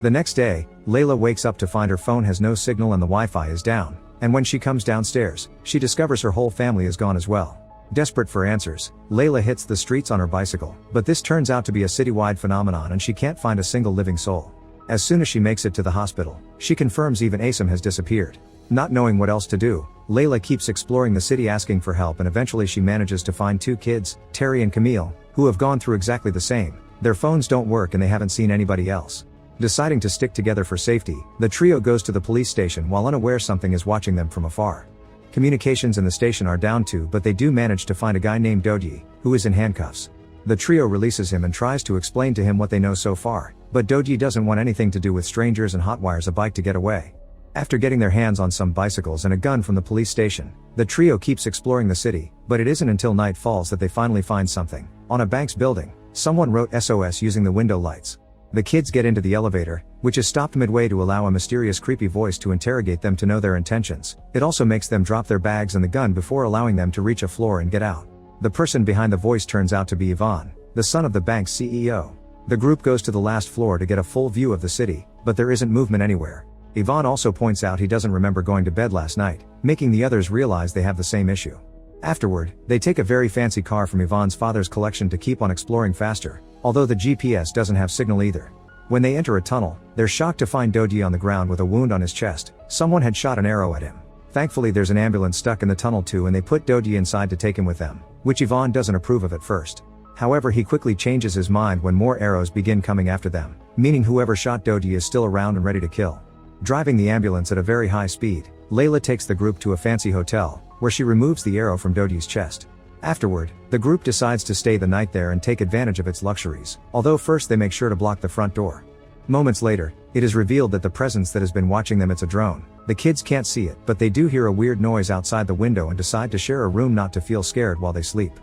The next day, Layla wakes up to find her phone has no signal and the Wi-Fi is down, and when she comes downstairs, she discovers her whole family is gone as well. Desperate for answers, Layla hits the streets on her bicycle, but this turns out to be a citywide phenomenon and she can't find a single living soul. As soon as she makes it to the hospital, she confirms even Asim has disappeared. Not knowing what else to do, Layla keeps exploring the city asking for help and eventually she manages to find two kids, Terry and Camille, who have gone through exactly the same. Their phones don't work and they haven't seen anybody else. Deciding to stick together for safety, the trio goes to the police station while unaware something is watching them from afar. Communications in the station are down too, but they do manage to find a guy named Dodji, who is in handcuffs. The trio releases him and tries to explain to him what they know so far, but Dodji doesn't want anything to do with strangers and hotwires a bike to get away. After getting their hands on some bicycles and a gun from the police station, the trio keeps exploring the city, but it isn't until night falls that they finally find something. On a bank's building, someone wrote SOS using the window lights. The kids get into the elevator, which is stopped midway to allow a mysterious creepy voice to interrogate them to know their intentions. It also makes them drop their bags and the gun before allowing them to reach a floor and get out. The person behind the voice turns out to be Ivan, the son of the bank's CEO. The group goes to the last floor to get a full view of the city, but there isn't movement anywhere. Ivan also points out he doesn't remember going to bed last night, making the others realize they have the same issue. Afterward, they take a very fancy car from Ivan's father's collection to keep on exploring faster, although the GPS doesn't have signal either. When they enter a tunnel, they're shocked to find Dodji on the ground with a wound on his chest. Someone had shot an arrow at him. Thankfully there's an ambulance stuck in the tunnel too and they put Dodji inside to take him with them, which Ivan doesn't approve of at first. However, he quickly changes his mind when more arrows begin coming after them, meaning whoever shot Dodji is still around and ready to kill. Driving the ambulance at a very high speed, Layla takes the group to a fancy hotel, where she removes the arrow from Dodji's chest. Afterward, the group decides to stay the night there and take advantage of its luxuries, although first they make sure to block the front door. Moments later, it is revealed that the presence that has been watching them is a drone. The kids can't see it, but they do hear a weird noise outside the window and decide to share a room not to feel scared while they sleep.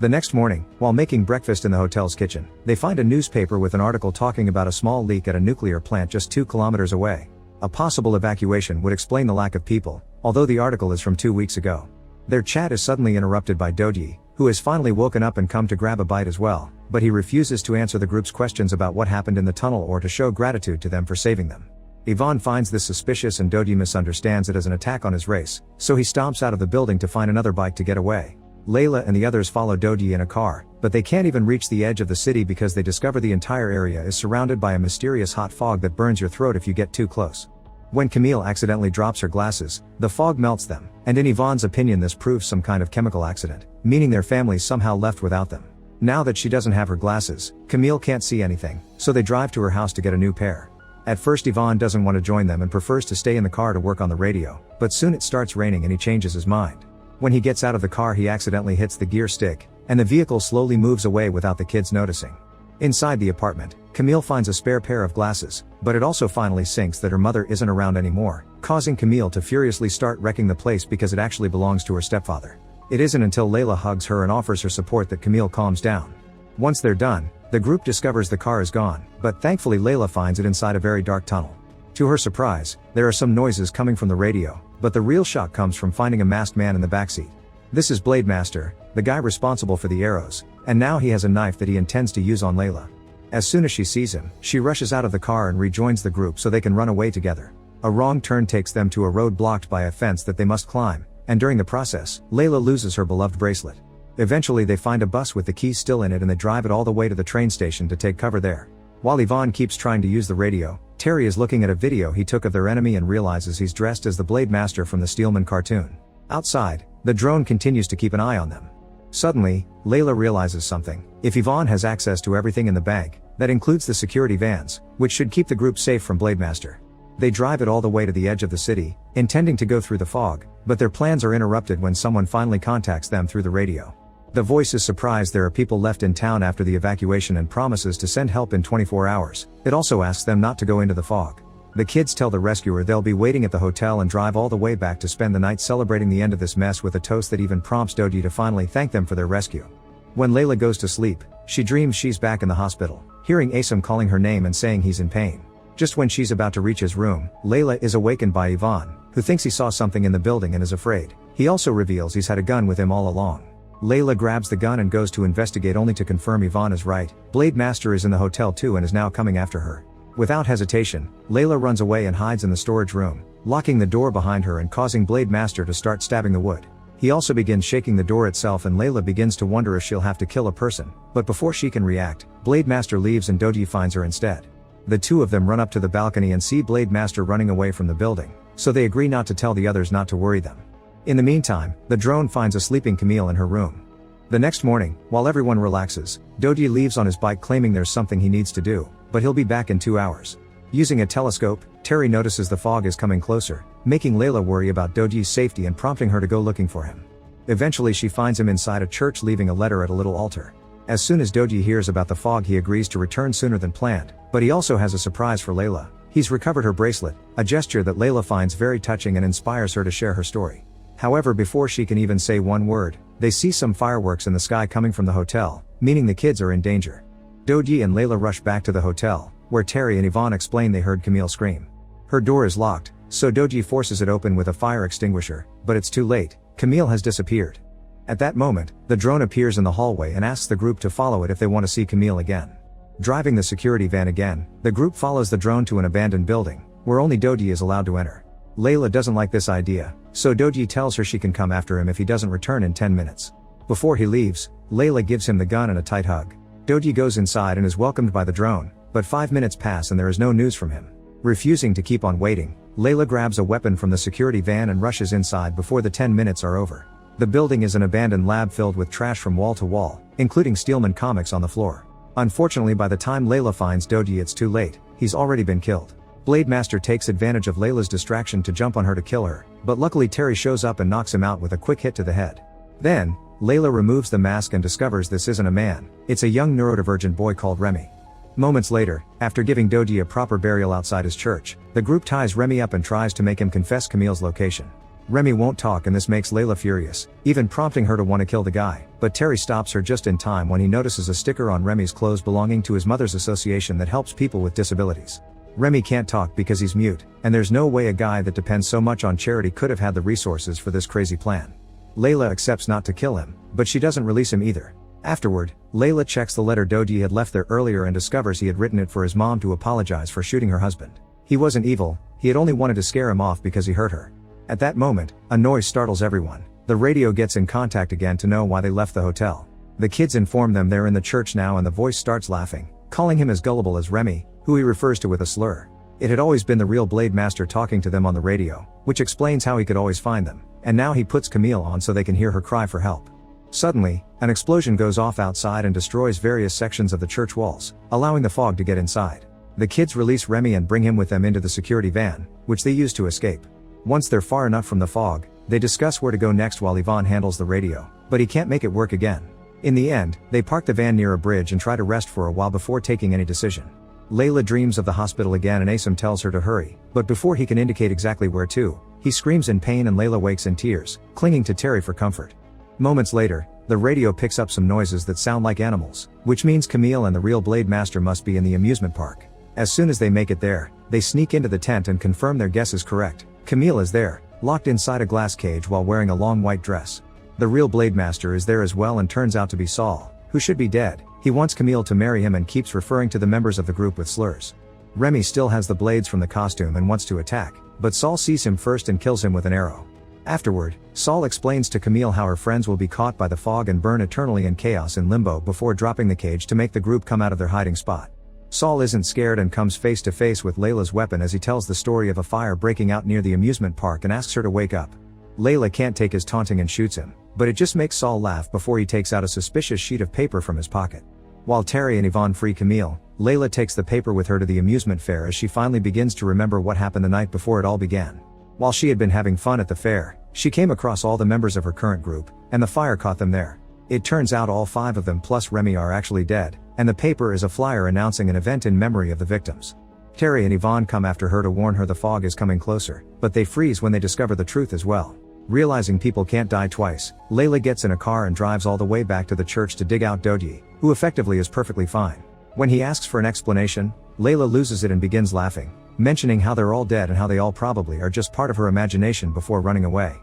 The next morning, while making breakfast in the hotel's kitchen, they find a newspaper with an article talking about a small leak at a nuclear plant just 2 kilometers away. A possible evacuation would explain the lack of people, although the article is from 2 weeks ago. Their chat is suddenly interrupted by Dodji, who has finally woken up and come to grab a bite as well, but he refuses to answer the group's questions about what happened in the tunnel or to show gratitude to them for saving them. Ivan finds this suspicious and Dodji misunderstands it as an attack on his race, so he stomps out of the building to find another bike to get away. Layla and the others follow Dodji in a car, but they can't even reach the edge of the city because they discover the entire area is surrounded by a mysterious hot fog that burns your throat if you get too close. When Camille accidentally drops her glasses, the fog melts them, and in Ivan's opinion this proves some kind of chemical accident, meaning their families somehow left without them. Now that she doesn't have her glasses, Camille can't see anything, so they drive to her house to get a new pair. At first Ivan doesn't want to join them and prefers to stay in the car to work on the radio, but soon it starts raining and he changes his mind. When he gets out of the car he accidentally hits the gear stick, and the vehicle slowly moves away without the kids noticing. Inside the apartment, Camille finds a spare pair of glasses, but it also finally sinks that her mother isn't around anymore, causing Camille to furiously start wrecking the place because it actually belongs to her stepfather. It isn't until Layla hugs her and offers her support that Camille calms down. Once they're done, the group discovers the car is gone, but thankfully Layla finds it inside a very dark tunnel. To her surprise, there are some noises coming from the radio, but the real shock comes from finding a masked man in the backseat. This is Blade Master, the guy responsible for the arrows, and now he has a knife that he intends to use on Layla. As soon as she sees him, she rushes out of the car and rejoins the group so they can run away together. A wrong turn takes them to a road blocked by a fence that they must climb, and during the process, Layla loses her beloved bracelet. Eventually they find a bus with the keys still in it and they drive it all the way to the train station to take cover there. While Ivan keeps trying to use the radio, Terry is looking at a video he took of their enemy and realizes he's dressed as the Blade Master from the Steelman cartoon. Outside, the drone continues to keep an eye on them. Suddenly, Layla realizes something. If Ivan has access to everything in the bank, that includes the security vans, which should keep the group safe from Blade Master. They drive it all the way to the edge of the city, intending to go through the fog, but their plans are interrupted when someone finally contacts them through the radio. The voice is surprised there are people left in town after the evacuation and promises to send help in 24 hours. It also asks them not to go into the fog. The kids tell the rescuer they'll be waiting at the hotel and drive all the way back to spend the night celebrating the end of this mess with a toast that even prompts Dodji to finally thank them for their rescue. When Layla goes to sleep, she dreams she's back in the hospital, hearing Asim calling her name and saying he's in pain. Just when she's about to reach his room, Layla is awakened by Ivan, who thinks he saw something in the building and is afraid. He also reveals he's had a gun with him all along. Layla grabs the gun and goes to investigate only to confirm Ivan is right. Blade Master is in the hotel too and is now coming after her. Without hesitation, Layla runs away and hides in the storage room, locking the door behind her and causing Blade Master to start stabbing the wood. He also begins shaking the door itself, and Layla begins to wonder if she'll have to kill a person, but before she can react, Blade Master leaves and Doji finds her instead. The two of them run up to the balcony and see Blade Master running away from the building, so they agree not to tell the others not to worry them. In the meantime, the drone finds a sleeping Camille in her room. The next morning, while everyone relaxes, Doji leaves on his bike claiming there's something he needs to do, but he'll be back in 2 hours. Using a telescope, Terry notices the fog is coming closer, making Layla worry about Doji's safety and prompting her to go looking for him. Eventually she finds him inside a church, leaving a letter at a little altar. As soon as Doji hears about the fog, he agrees to return sooner than planned, but he also has a surprise for Layla. He's recovered her bracelet, a gesture that Layla finds very touching and inspires her to share her story. However, before she can even say one word, they see some fireworks in the sky coming from the hotel, meaning the kids are in danger. Doji and Layla rush back to the hotel, where Terry and Yvonne explain they heard Camille scream. Her door is locked, so Doji forces it open with a fire extinguisher, but it's too late. Camille has disappeared. At that moment, the drone appears in the hallway and asks the group to follow it if they want to see Camille again. Driving the security van again, the group follows the drone to an abandoned building, where only Doji is allowed to enter. Layla doesn't like this idea, so Doji tells her she can come after him if he doesn't return in 10 minutes. Before he leaves, Layla gives him the gun and a tight hug. Doji goes inside and is welcomed by the drone, but 5 minutes pass and there is no news from him. Refusing to keep on waiting, Layla grabs a weapon from the security van and rushes inside before the 10 minutes are over. The building is an abandoned lab filled with trash from wall to wall, including Steelman comics on the floor. Unfortunately, by the time Layla finds Doji, it's too late. He's already been killed. Blade Master takes advantage of Layla's distraction to jump on her to kill her, but luckily Terry shows up and knocks him out with a quick hit to the head. Then, Layla removes the mask and discovers this isn't a man, it's a young neurodivergent boy called Remy. Moments later, after giving Doji a proper burial outside his church, the group ties Remy up and tries to make him confess Camille's location. Remy won't talk and this makes Layla furious, even prompting her to want to kill the guy, but Terry stops her just in time when he notices a sticker on Remy's clothes belonging to his mother's association that helps people with disabilities. Remy can't talk because he's mute, and there's no way a guy that depends so much on charity could have had the resources for this crazy plan. Layla accepts not to kill him, but she doesn't release him either. Afterward, Layla checks the letter Doji had left there earlier and discovers he had written it for his mom to apologize for shooting her husband. He wasn't evil, he had only wanted to scare him off because he hurt her. At that moment, a noise startles everyone. The radio gets in contact again to know why they left the hotel. The kids inform them they're in the church now and the voice starts laughing, calling him as gullible as Remy, who he refers to with a slur. It had always been the real Blade Master talking to them on the radio, which explains how he could always find them, and now he puts Camille on so they can hear her cry for help. Suddenly, an explosion goes off outside and destroys various sections of the church walls, allowing the fog to get inside. The kids release Remy and bring him with them into the security van, which they use to escape. Once they're far enough from the fog, they discuss where to go next while Yvonne handles the radio, but he can't make it work again. In the end, they park the van near a bridge and try to rest for a while before taking any decision. Layla dreams of the hospital again and Asim tells her to hurry, but before he can indicate exactly where to, he screams in pain and Layla wakes in tears, clinging to Terry for comfort. Moments later, the radio picks up some noises that sound like animals, which means Camille and the real Blade Master must be in the amusement park. As soon as they make it there, they sneak into the tent and confirm their guess is correct. Camille is there, locked inside a glass cage while wearing a long white dress. The real Blade Master is there as well and turns out to be Saul, who should be dead. He wants Camille to marry him and keeps referring to the members of the group with slurs. Remy still has the blades from the costume and wants to attack, but Saul sees him first and kills him with an arrow. Afterward, Saul explains to Camille how her friends will be caught by the fog and burn eternally in chaos in limbo before dropping the cage to make the group come out of their hiding spot. Saul isn't scared and comes face to face with Layla's weapon as he tells the story of a fire breaking out near the amusement park and asks her to wake up. Layla can't take his taunting and shoots him, but it just makes Saul laugh before he takes out a suspicious sheet of paper from his pocket. While Terry and Yvonne free Camille, Layla takes the paper with her to the amusement fair as she finally begins to remember what happened the night before it all began. While she had been having fun at the fair, she came across all the members of her current group, and the fire caught them there. It turns out all 5 of them plus Remy are actually dead, and the paper is a flyer announcing an event in memory of the victims. Terry and Yvonne come after her to warn her the fog is coming closer, but they freeze when they discover the truth as well. Realizing people can't die twice, Layla gets in a car and drives all the way back to the church to dig out Doji, who effectively is perfectly fine. When he asks for an explanation, Layla loses it and begins laughing, mentioning how they're all dead and how they all probably are just part of her imagination before running away.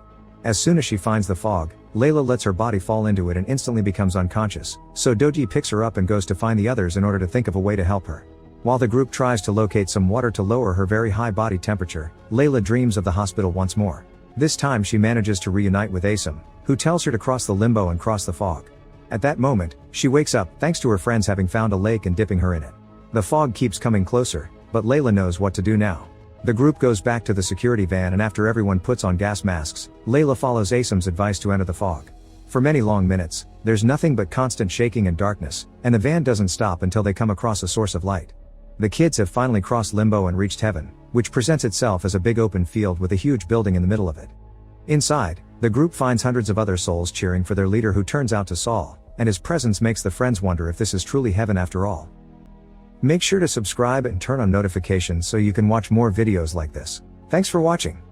As soon as she finds the fog, Layla lets her body fall into it and instantly becomes unconscious, so Doji picks her up and goes to find the others in order to think of a way to help her. While the group tries to locate some water to lower her very high body temperature, Layla dreams of the hospital once more. This time she manages to reunite with Asim, who tells her to cross the limbo and cross the fog. At that moment, she wakes up thanks to her friends having found a lake and dipping her in it. The fog keeps coming closer, but Layla knows what to do now. The group goes back to the security van, and after everyone puts on gas masks, Layla follows Asim's advice to enter the fog. For many long minutes, there's nothing but constant shaking and darkness, and the van doesn't stop until they come across a source of light. The kids have finally crossed limbo and reached heaven, which presents itself as a big open field with a huge building in the middle of it. Inside, the group finds hundreds of other souls cheering for their leader, who turns out to Saul, and his presence makes the friends wonder if this is truly heaven after all. Make sure to subscribe and turn on notifications so you can watch more videos like this. Thanks for watching.